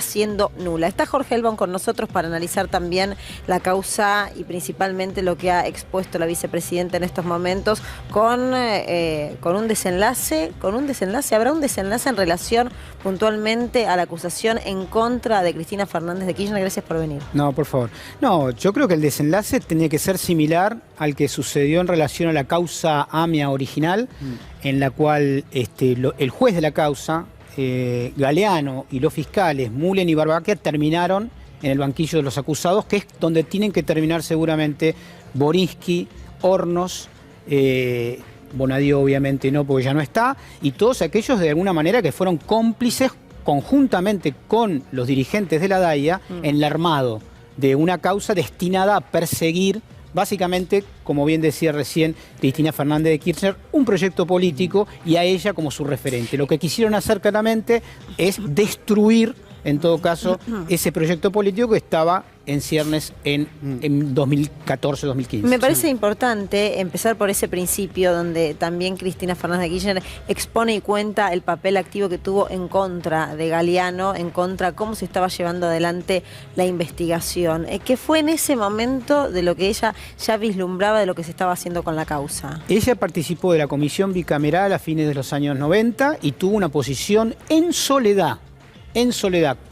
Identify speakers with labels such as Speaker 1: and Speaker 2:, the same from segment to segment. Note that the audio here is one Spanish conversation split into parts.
Speaker 1: Siendo nula. Está Jorge Elbón con nosotros para analizar también la causa y principalmente lo que ha expuesto la vicepresidenta en estos momentos con un desenlace. ¿Habrá un desenlace en relación puntualmente a la acusación en contra de Cristina Fernández de Kirchner? Gracias por venir.
Speaker 2: No, por favor. No, yo creo que el desenlace tenía que ser similar al que sucedió en relación a la causa AMIA original, en la cual el juez de la causa, Galeano, y los fiscales Mühlen y Barbaquia terminaron en el banquillo de los acusados, que es donde tienen que terminar seguramente Borinsky, Hornos, Bonadío obviamente no, porque ya no está, y todos aquellos de alguna manera que fueron cómplices conjuntamente con los dirigentes de la DAIA en el armado de una causa destinada a perseguir, básicamente, como bien decía recién Cristina Fernández de Kirchner, un proyecto político y a ella como su referente. Lo que quisieron hacer claramente es destruir, en todo caso, ese proyecto político que estaba en ciernes en 2014-2015.
Speaker 1: Me parece importante empezar por ese principio donde también Cristina Fernández de Kirchner expone y cuenta el papel activo que tuvo en contra de Galeano, en contra de cómo se estaba llevando adelante la investigación. ¿Qué fue en ese momento de lo que ella ya vislumbraba de lo que se estaba haciendo con la causa?
Speaker 2: Ella participó de la comisión bicameral a fines de los años 90 y tuvo una posición en soledad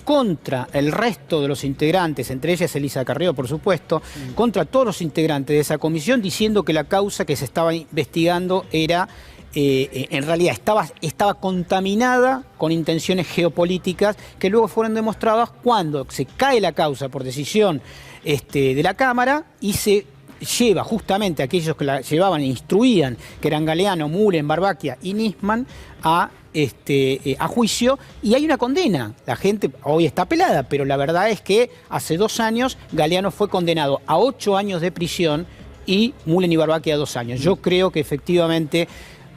Speaker 2: contra el resto de los integrantes, entre ellas Elisa Carrió, por supuesto, contra todos los integrantes de esa comisión, diciendo que la causa que se estaba investigando era, en realidad estaba contaminada con intenciones geopolíticas que luego fueron demostradas cuando se cae la causa por decisión de la Cámara y se lleva justamente a aquellos que la llevaban e instruían, que eran Galeano, Mühlen, Barbaquia y Nisman, a juicio, y hay una condena. La gente hoy está pelada, pero la verdad es que hace 2 años Galeano fue condenado a 8 años de prisión y Mühlen y Barbaquia a 2 años. Yo creo que efectivamente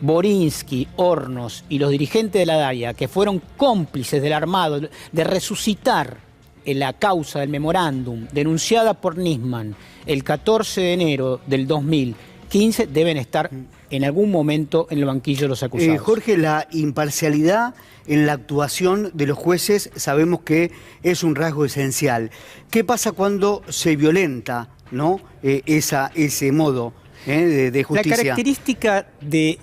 Speaker 2: Borinsky, Hornos y los dirigentes de la DAIA, que fueron cómplices del armado de resucitar en la causa del memorándum denunciada por Nisman el 14 de enero del 2015, deben estar en algún momento en el banquillo de los acusados.
Speaker 3: Jorge, la imparcialidad en la actuación de los jueces sabemos que es un rasgo esencial. ¿Qué pasa cuando se violenta, ¿no? ese modo de justicia?
Speaker 2: La característica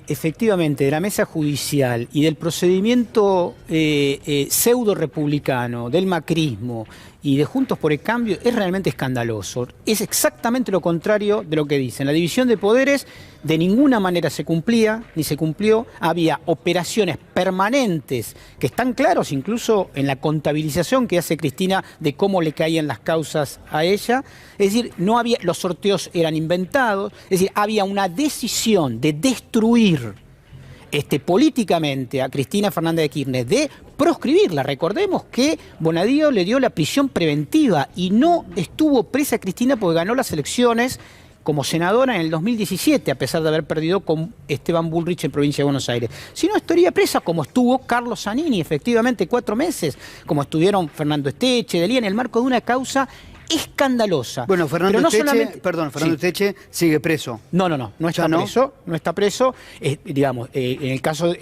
Speaker 2: efectivamente de la mesa judicial y del procedimiento pseudo republicano, del macrismo y de Juntos por el Cambio es realmente escandaloso. Es exactamente lo contrario de lo que dicen. La división de poderes de ninguna manera se cumplía, ni se cumplió. Había operaciones permanentes que están claros incluso en la contabilización que hace Cristina de cómo le caían las causas a ella. Es decir, no había, los sorteos eran inventados. Es decir, había una decisión de destruir políticamente a Cristina Fernández de Kirchner, de proscribirla. Recordemos que Bonadío le dio la prisión preventiva y no estuvo presa Cristina porque ganó las elecciones como senadora en el 2017, a pesar de haber perdido con Esteban Bullrich en provincia de Buenos Aires. Si no, estaría presa como estuvo Carlos Zanini, efectivamente 4 meses, como estuvieron Fernando Esteche, Delía, en el marco de una causa escandalosa.
Speaker 3: Bueno, Fernando Esteche sigue preso.
Speaker 2: No está preso. En el caso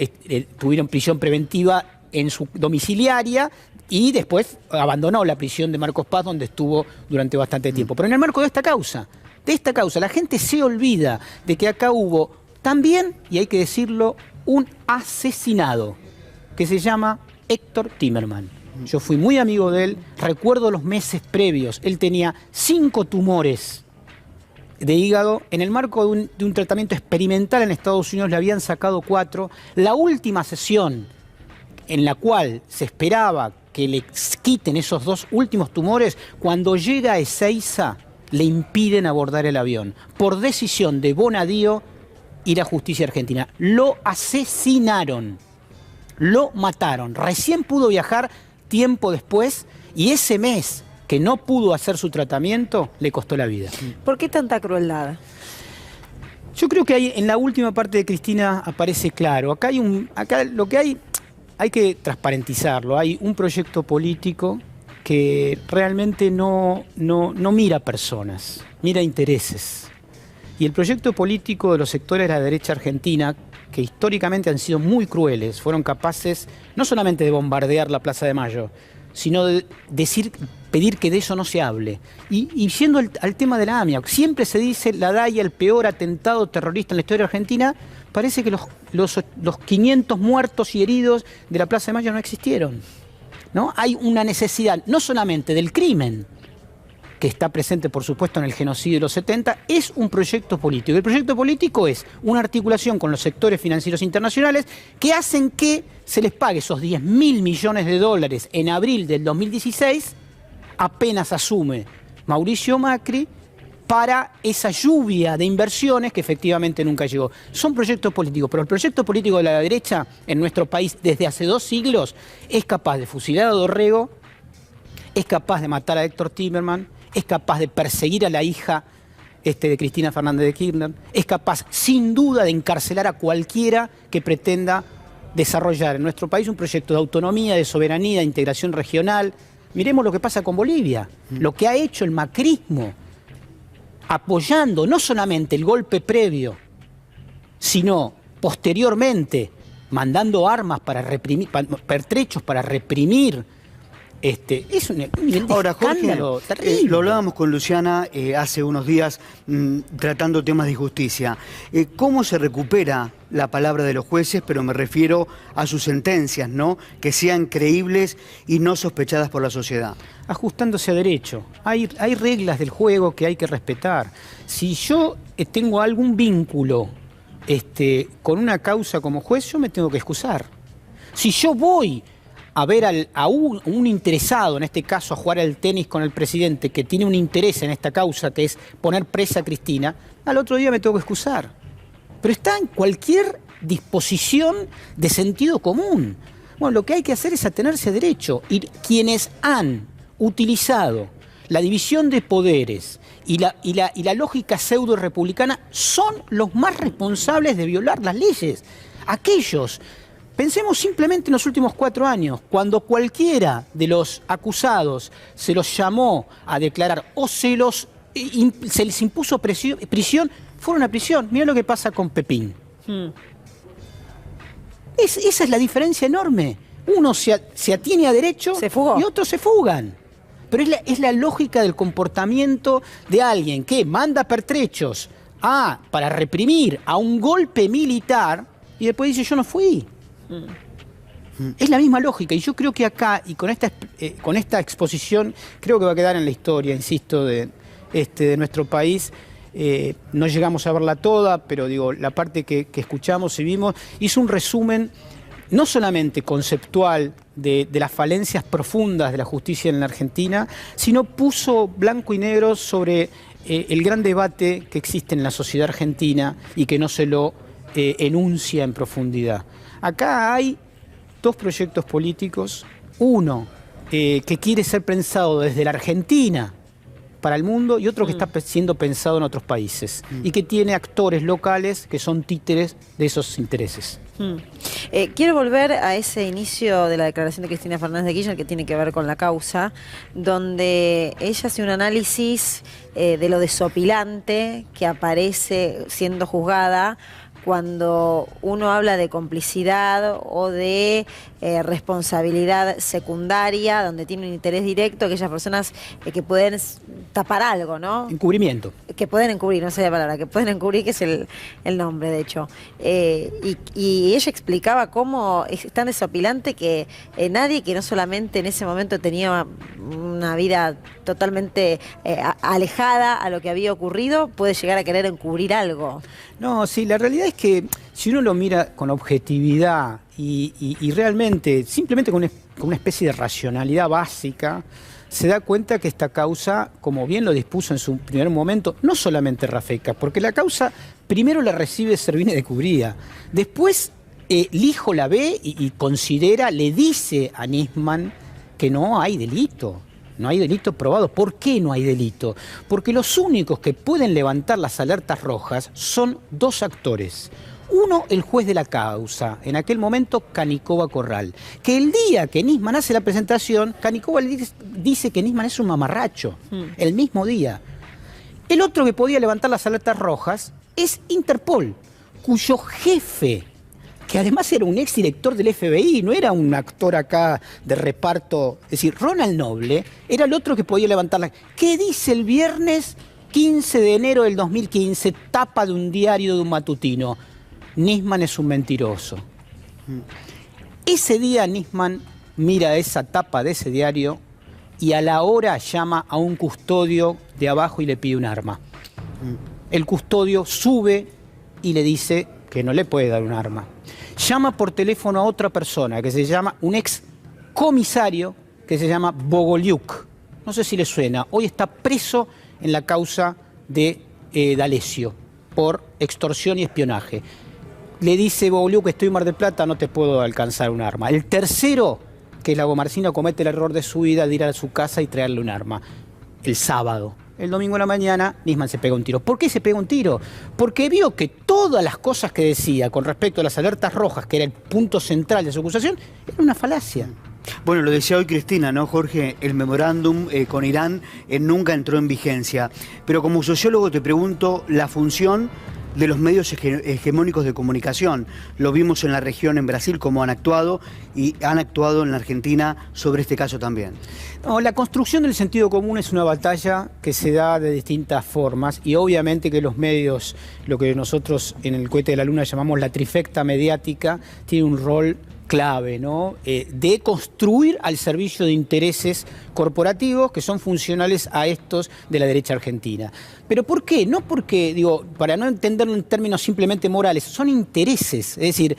Speaker 2: tuvieron prisión preventiva en su domiciliaria y después abandonó la prisión de Marcos Paz, donde estuvo durante bastante tiempo. Pero en el marco de esta causa, la gente se olvida de que acá hubo también, y hay que decirlo, un asesinado que se llama Héctor Timerman. Yo fui muy amigo de él, recuerdo los meses previos. Él tenía 5 tumores de hígado. En el marco de un tratamiento experimental en Estados Unidos le habían sacado 4. La última sesión en la cual se esperaba que le quiten esos 2 últimos tumores, cuando llega a Ezeiza le impiden abordar el avión. Por decisión de Bonadío y la justicia argentina. Lo asesinaron, lo mataron. Recién pudo viajar tiempo después, y ese mes que no pudo hacer su tratamiento le costó la vida.
Speaker 1: ¿Por qué tanta crueldad?
Speaker 2: Yo creo que en la última parte de Cristina aparece claro. Acá lo que hay que transparentizarlo. Hay un proyecto político que realmente no mira personas, mira intereses. Y el proyecto político de los sectores de la derecha argentina, que históricamente han sido muy crueles, fueron capaces no solamente de bombardear la Plaza de Mayo, sino de pedir que de eso no se hable. Y yendo al tema de la AMIA, siempre se dice la DAIA, el peor atentado terrorista en la historia argentina. Parece que los 500 muertos y heridos de la Plaza de Mayo no existieron, ¿no? Hay una necesidad, no solamente del crimen, que está presente, por supuesto, en el genocidio de los 70, es un proyecto político. El proyecto político es una articulación con los sectores financieros internacionales que hacen que se les pague esos 10.000 millones de dólares en abril del 2016, apenas asume Mauricio Macri, para esa lluvia de inversiones que efectivamente nunca llegó. Son proyectos políticos, pero el proyecto político de la derecha en nuestro país desde hace 2 siglos es capaz de fusilar a Dorrego, es capaz de matar a Héctor Timerman, es capaz de perseguir a la hija de Cristina Fernández de Kirchner, es capaz sin duda de encarcelar a cualquiera que pretenda desarrollar en nuestro país un proyecto de autonomía, de soberanía, de integración regional. Miremos lo que pasa con Bolivia, lo que ha hecho el macrismo, apoyando no solamente el golpe previo, sino posteriormente mandando armas para reprimir, pertrechos para reprimir. Es un nivel de escándalo terrible.
Speaker 3: Lo hablábamos con Luciana hace unos días tratando temas de justicia. ¿Cómo se recupera la palabra de los jueces? Pero me refiero a sus sentencias, ¿no? Que sean creíbles y no sospechadas por la sociedad.
Speaker 2: Ajustándose a derecho. Hay reglas del juego que hay que respetar. Si yo tengo algún vínculo con una causa como juez, yo me tengo que excusar. Si yo voy a ver a un interesado, en este caso a jugar al tenis con el presidente, que tiene un interés en esta causa, que es poner presa a Cristina, al otro día me tengo que excusar. Pero está en cualquier disposición de sentido común. Bueno, lo que hay que hacer es atenerse a derecho. Y quienes han utilizado la división de poderes y la lógica pseudo-republicana son los más responsables de violar las leyes. Aquellos. Pensemos simplemente en los últimos 4 años, cuando cualquiera de los acusados se los llamó a declarar o se les impuso prisión, fueron a prisión. Mirá lo que pasa con Pepín. Esa es la diferencia enorme. Uno se atiene a derecho y otros se fugan. Pero es la lógica del comportamiento de alguien que manda pertrechos para reprimir a un golpe militar y después dice yo no fui. Es la misma lógica, y yo creo que acá, y con esta exposición, creo que va a quedar en la historia, insisto, de nuestro país. No llegamos a verla toda, pero digo, la parte que escuchamos y vimos, hizo un resumen no solamente conceptual de las falencias profundas de la justicia en la Argentina, sino puso blanco y negro sobre el gran debate que existe en la sociedad argentina y que no se lo enuncia en profundidad. Acá hay 2 proyectos políticos, uno que quiere ser pensado desde la Argentina para el mundo y otro que está siendo pensado en otros países y que tiene actores locales que son títeres de esos intereses.
Speaker 1: Quiero volver a ese inicio de la declaración de Cristina Fernández de Kirchner que tiene que ver con la causa, donde ella hace un análisis de lo desopilante que aparece siendo juzgada cuando uno habla de complicidad o de responsabilidad secundaria, donde tiene un interés directo, aquellas personas que pueden tapar algo, ¿no?
Speaker 2: Encubrimiento. Que
Speaker 1: pueden encubrir, no sé la palabra, que pueden encubrir, que es el nombre, de hecho. Y ella explicaba cómo es tan desopilante que nadie que no solamente en ese momento tenía una vida totalmente alejada a lo que había ocurrido, puede llegar a querer encubrir algo.
Speaker 2: No, sí, la realidad es que si uno lo mira con objetividad y realmente, simplemente con una especie de racionalidad básica, se da cuenta que esta causa, como bien lo dispuso en su primer momento, no solamente Rafecas, porque la causa primero la recibe Servini de Cubría, después Lijo la ve y considera, le dice a Nisman que no hay delito. No hay delito probado. ¿Por qué no hay delito? Porque los únicos que pueden levantar las alertas rojas son 2 actores. Uno, el juez de la causa, en aquel momento Canicova Corral, que el día que Nisman hace la presentación, Canicova le dice que Nisman es un mamarracho, el mismo día. El otro que podía levantar las alertas rojas es Interpol, cuyo jefe que además era un exdirector del FBI, no era un actor acá de reparto. Es decir, Ronald Noble era el otro que podía levantar la... ¿Qué dice el viernes 15 de enero del 2015, tapa de un diario, de un matutino? Nisman es un mentiroso. Ese día Nisman mira esa tapa de ese diario y a la hora llama a un custodio de abajo y le pide un arma. El custodio sube y le dice que no le puede dar un arma. Llama por teléfono a otra persona que se llama, un ex comisario que se llama Bogolyuk. No sé si le suena. Hoy está preso en la causa de D'Alessio por extorsión y espionaje. Le dice Bogolyuk que estoy en Mar del Plata, no te puedo alcanzar un arma. El tercero, que es Lagomarsino, comete el error de su vida de ir a su casa y traerle un arma. El sábado. El domingo en la mañana, Nisman se pega un tiro. ¿Por qué se pega un tiro? Porque vio que todas las cosas que decía con respecto a las alertas rojas, que era el punto central de su acusación, era una falacia.
Speaker 3: Bueno, lo decía hoy Cristina, ¿no, Jorge? El memorándum con Irán nunca entró en vigencia. Pero como sociólogo te pregunto la función de los medios hegemónicos de comunicación. Lo vimos en la región, en Brasil, cómo han actuado, y han actuado en la Argentina sobre este caso también.
Speaker 2: No, la construcción del sentido común es una batalla que se da de distintas formas, y obviamente que los medios, lo que nosotros en el Cohete de la Luna llamamos la trifecta mediática, tiene un rol clave, ¿no? De construir al servicio de intereses corporativos que son funcionales a estos de la derecha argentina. ¿Pero por qué? No porque, digo, para no entenderlo en términos simplemente morales, son intereses. Es decir,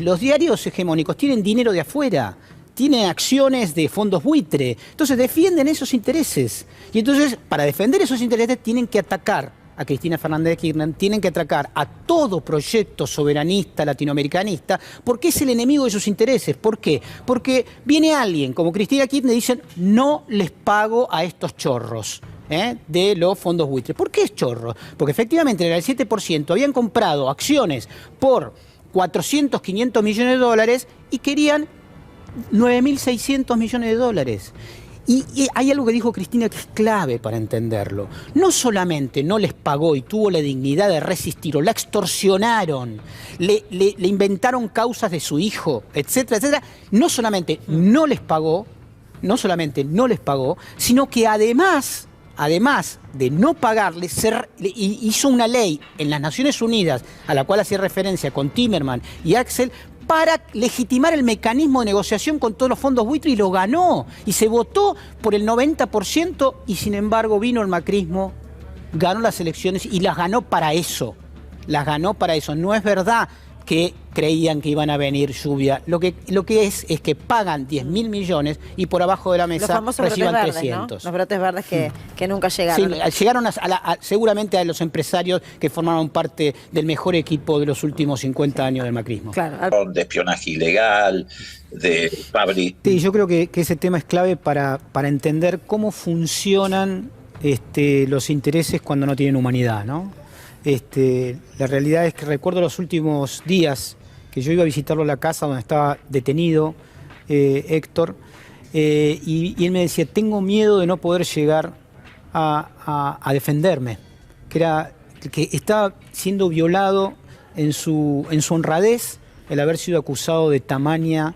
Speaker 2: los diarios hegemónicos tienen dinero de afuera, tienen acciones de fondos buitre, entonces defienden esos intereses. Y entonces, para defender esos intereses, tienen que atacar a Cristina Fernández de Kirchner, tienen que atracar a todo proyecto soberanista, latinoamericanista, porque es el enemigo de sus intereses. ¿Por qué? Porque viene alguien como Cristina Kirchner y dicen, no les pago a estos chorros de los fondos buitres. ¿Por qué es chorro? Porque efectivamente era el 7%, habían comprado acciones por 400, 500 millones de dólares y querían 9.600 millones de dólares. Y hay algo que dijo Cristina que es clave para entenderlo. No solamente no les pagó y tuvo la dignidad de resistir, o la extorsionaron, le inventaron causas de su hijo, etcétera, etcétera. No solamente no les pagó, sino que además de no pagarle, hizo una ley en las Naciones Unidas, a la cual hacía referencia con Timerman y Axel, para legitimar el mecanismo de negociación con todos los fondos buitre, y lo ganó. Y se votó por el 90% y sin embargo vino el macrismo, ganó las elecciones y las ganó para eso. Las ganó para eso. No es verdad que creían que iban a venir lluvia. Lo que es que pagan 10.000 millones y por abajo de la mesa reciban 300.
Speaker 1: ¿No? Los brotes verdes que nunca llegaron.
Speaker 2: Sí, llegaron seguramente a los empresarios que formaron parte del mejor equipo de los últimos 50 años del macrismo.
Speaker 4: Claro. De espionaje ilegal, de fábrica.
Speaker 2: Sí, yo creo que ese tema es clave para entender cómo funcionan los intereses cuando no tienen humanidad, ¿no? La realidad es que recuerdo los últimos días que yo iba a visitarlo a la casa donde estaba detenido Héctor, y él me decía, tengo miedo de no poder llegar a defenderme, que estaba siendo violado en su honradez, el haber sido acusado de tamaña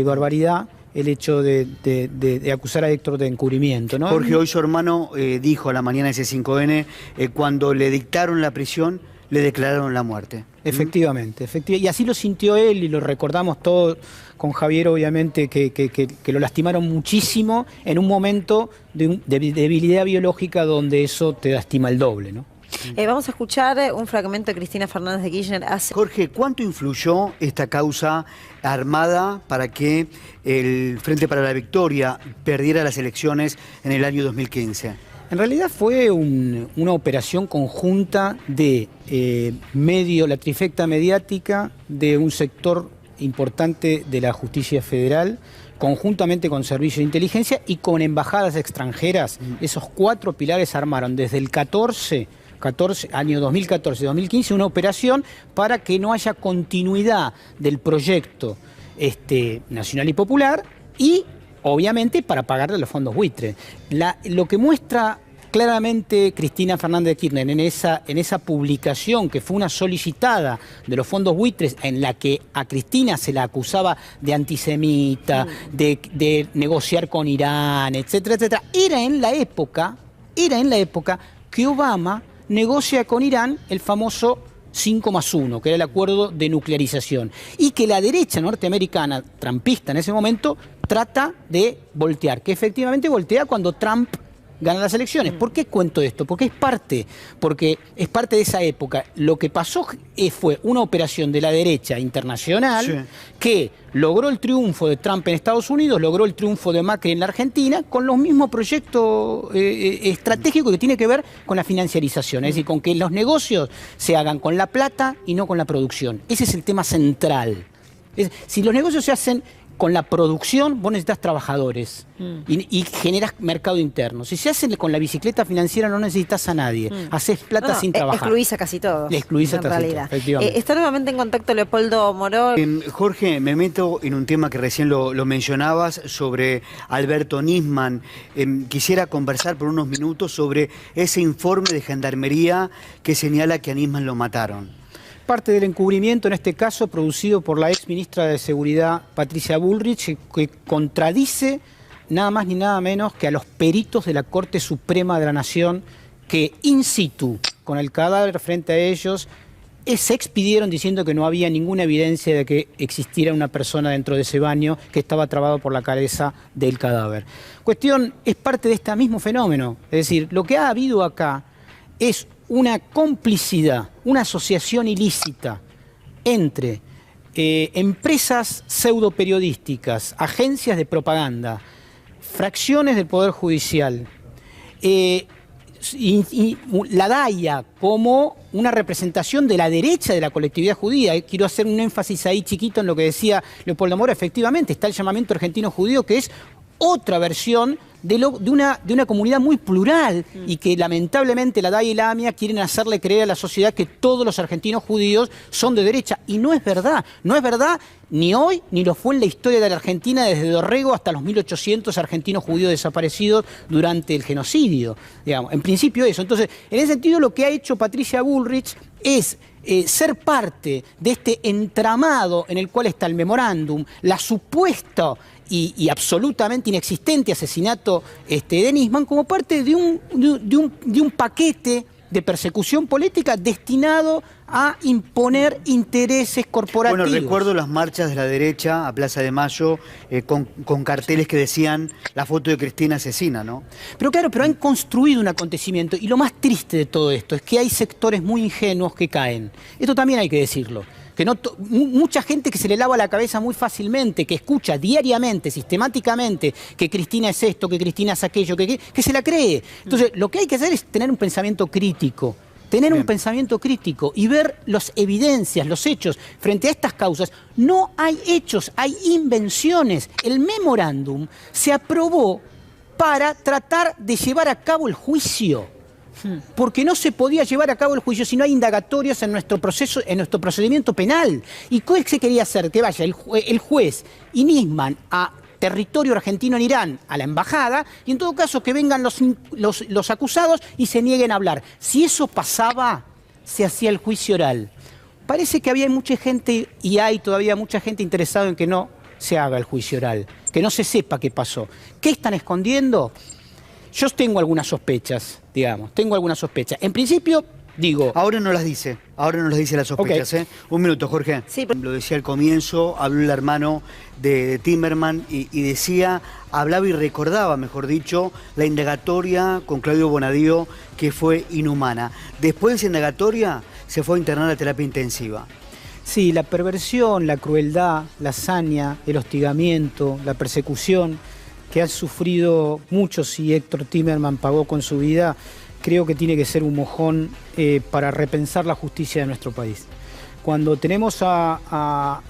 Speaker 2: barbaridad, el hecho de acusar a Héctor de encubrimiento, ¿no?
Speaker 3: Jorge, hoy su hermano dijo a la mañana de ese 5N, cuando le dictaron la prisión, le declararon la muerte.
Speaker 2: Efectivamente. Y así lo sintió él, y lo recordamos todos con Javier, obviamente, que lo lastimaron muchísimo en un momento de debilidad biológica donde eso te lastima el doble, ¿no?
Speaker 1: Vamos a escuchar un fragmento de Cristina Fernández de Kirchner.
Speaker 3: Jorge, ¿cuánto influyó esta causa armada para que el Frente para la Victoria perdiera las elecciones en el año 2015?
Speaker 2: En realidad fue una operación conjunta de la trifecta mediática, de un sector importante de la justicia federal, conjuntamente con servicios de inteligencia y con embajadas extranjeras. Esos 4 pilares armaron desde el año 2014-2015, una operación para que no haya continuidad del proyecto nacional y popular, y obviamente para pagarle los fondos buitre. Lo que muestra claramente Cristina Fernández de Kirchner en esa publicación que fue una solicitada de los fondos buitres en la que a Cristina se la acusaba de antisemita, de negociar con Irán, etcétera, etcétera, era en la época que Obama negocia con Irán el famoso 5+1, que era el acuerdo de nuclearización, y que la derecha norteamericana, trumpista en ese momento, trata de voltear, que efectivamente voltea cuando Trump gana las elecciones. ¿Por qué cuento esto? Porque es parte de esa época. Lo que pasó fue una operación de la derecha internacional que logró el triunfo de Trump en Estados Unidos, logró el triunfo de Macri en la Argentina, con los mismos proyectos estratégicos que tiene que ver con la financiarización, es decir, con que los negocios se hagan con la plata y no con la producción. Ese es el tema central. Si los negocios se hacen con la producción, vos necesitas trabajadores y generas mercado interno. Si se hace con la bicicleta financiera, no necesitas a nadie. Haces plata sin trabajar.
Speaker 1: Excluís a casi todos.
Speaker 2: Excluís a casi todos, efectivamente.
Speaker 1: Está nuevamente en contacto Leopoldo Moró.
Speaker 3: Jorge, me meto en un tema que recién lo mencionabas, sobre Alberto Nisman. Quisiera conversar por unos minutos sobre ese informe de Gendarmería que señala que a Nisman lo mataron.
Speaker 2: Parte del encubrimiento, en este caso, producido por la ex ministra de Seguridad, Patricia Bullrich, que contradice nada más ni nada menos que a los peritos de la Corte Suprema de la Nación, que in situ, con el cadáver frente a ellos, se expidieron diciendo que no había ninguna evidencia de que existiera una persona dentro de ese baño que estaba trabado por la cabeza del cadáver. Cuestión, es parte de este mismo fenómeno. Es decir, lo que ha habido acá es una complicidad, una asociación ilícita entre empresas pseudoperiodísticas, agencias de propaganda, fracciones del Poder Judicial, la DAIA como una representación de la derecha de la colectividad judía. Quiero hacer un énfasis ahí chiquito en lo que decía Leopoldo Mora. Efectivamente, está el llamamiento argentino judío, que es otra versión de una comunidad muy plural y que lamentablemente la DAIA y la AMIA quieren hacerle creer a la sociedad que todos los argentinos judíos son de derecha. Y no es verdad. No es verdad ni hoy ni lo fue en la historia de la Argentina desde Dorrego hasta los 1800 argentinos judíos desaparecidos durante el genocidio. Digamos. En principio eso. Entonces, en ese sentido lo que ha hecho Patricia Bullrich es ser parte de este entramado en el cual está el memorándum, la supuesta y absolutamente inexistente asesinato de Nisman, como parte de un paquete de persecución política destinado a imponer intereses corporativos.
Speaker 3: Bueno, recuerdo las marchas de la derecha a Plaza de Mayo con carteles que decían la foto de Cristina asesina, ¿no?
Speaker 2: Pero claro, han construido un acontecimiento, y lo más triste de todo esto es que hay sectores muy ingenuos que caen. Esto también hay que decirlo. Que mucha gente que se le lava la cabeza muy fácilmente, que escucha diariamente, sistemáticamente, que Cristina es esto, que Cristina es aquello, que se la cree. Entonces, lo que hay que hacer es tener un pensamiento crítico. Un pensamiento crítico y ver las evidencias, los hechos. Frente a estas causas, no hay hechos, hay invenciones. El memorándum se aprobó para tratar de llevar a cabo el juicio. Porque no se podía llevar a cabo el juicio si no hay indagatorios en nuestro procedimiento penal. ¿Y qué se quería hacer? Que vaya el juez y Nisman a territorio argentino en Irán, a la embajada, y en todo caso que vengan los acusados y se nieguen a hablar. Si eso pasaba, se hacía el juicio oral. Parece que había mucha gente, y hay todavía mucha gente interesada en que no se haga el juicio oral, que no se sepa qué pasó. ¿Qué están escondiendo? Yo tengo algunas sospechas, digamos, En principio, digo...
Speaker 3: Ahora no las dice las sospechas,
Speaker 2: Okay.
Speaker 3: Un minuto, Jorge.
Speaker 1: Sí,
Speaker 3: Lo decía al comienzo, habló el hermano de Timerman y decía, hablaba y recordaba, mejor dicho, la indagatoria con Claudio Bonadío, que fue inhumana. Después de esa indagatoria se fue a internar a terapia intensiva.
Speaker 2: Sí, la perversión, la crueldad, la hazaña, el hostigamiento, la persecución que han sufrido muchos y Héctor Timerman pagó con su vida, creo que tiene que ser un mojón para repensar la justicia de nuestro país. Cuando tenemos a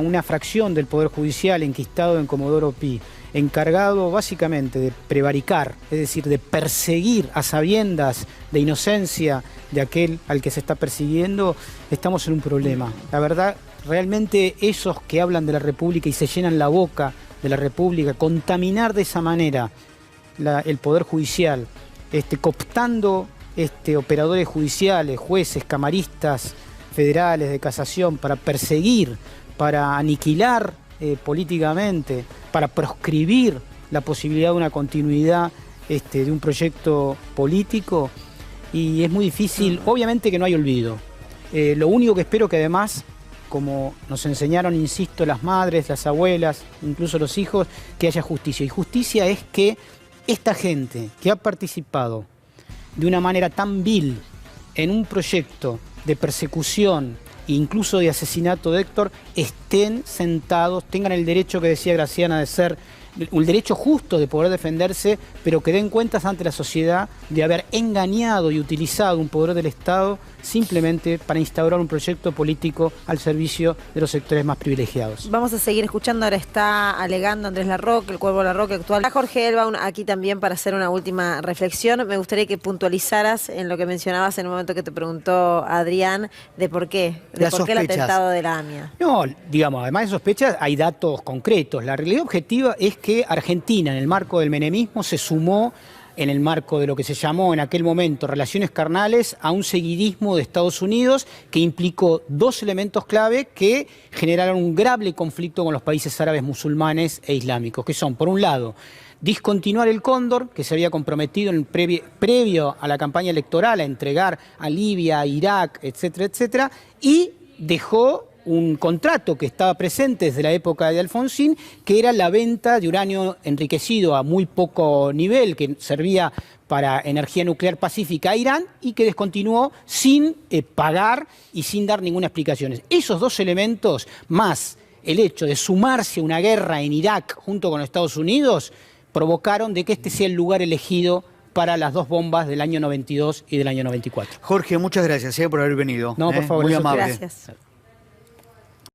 Speaker 2: una fracción del Poder Judicial enquistado en Comodoro Pi, encargado básicamente de prevaricar, es decir, de perseguir a sabiendas de inocencia de aquel al que se está persiguiendo, estamos en un problema. La verdad, realmente esos que hablan de la República y se llenan la boca de la República, contaminar de esa manera el Poder Judicial cooptando operadores judiciales, jueces, camaristas federales de casación para perseguir, para aniquilar políticamente, para proscribir la posibilidad de una continuidad de un proyecto político, y es muy difícil. Obviamente que no hay olvido. Lo único que espero que además, como nos enseñaron, insisto, las madres, las abuelas, incluso los hijos, que haya justicia. Y justicia es que esta gente que ha participado de una manera tan vil en un proyecto de persecución e incluso de asesinato de Héctor, estén sentados, tengan el derecho que decía Graciana de ser, un derecho justo de poder defenderse, pero que den cuentas ante la sociedad de haber engañado y utilizado un poder del Estado simplemente para instaurar un proyecto político al servicio de los sectores más privilegiados.
Speaker 1: Vamos a seguir escuchando, ahora está alegando Andrés Larroque, el Cuervo Larroque actual. Está Jorge Elbaum aquí también para hacer una última reflexión. Me gustaría que puntualizaras en lo que mencionabas en el momento que te preguntó Adrián, de por qué el atentado de la AMIA.
Speaker 2: No, digamos, además de sospechas, hay datos concretos. La realidad objetiva es que Argentina, en el marco del menemismo, se sumó en el marco de lo que se llamó en aquel momento relaciones carnales a un seguidismo de Estados Unidos que implicó dos elementos clave que generaron un grave conflicto con los países árabes, musulmanes e islámicos, que son, por un lado, discontinuar el Cóndor, que se había comprometido previo a la campaña electoral a entregar a Libia, a Irak, etcétera, etcétera, y dejó un contrato que estaba presente desde la época de Alfonsín, que era la venta de uranio enriquecido a muy poco nivel, que servía para energía nuclear pacífica a Irán, y que descontinuó sin pagar y sin dar ninguna explicación. Esos dos elementos, más el hecho de sumarse a una guerra en Irak junto con Estados Unidos, provocaron de que este sea el lugar elegido para las dos bombas del año 92 y del año 94.
Speaker 3: Jorge, muchas gracias por haber venido.
Speaker 2: No, por favor.
Speaker 3: Muy amable.
Speaker 1: Gracias.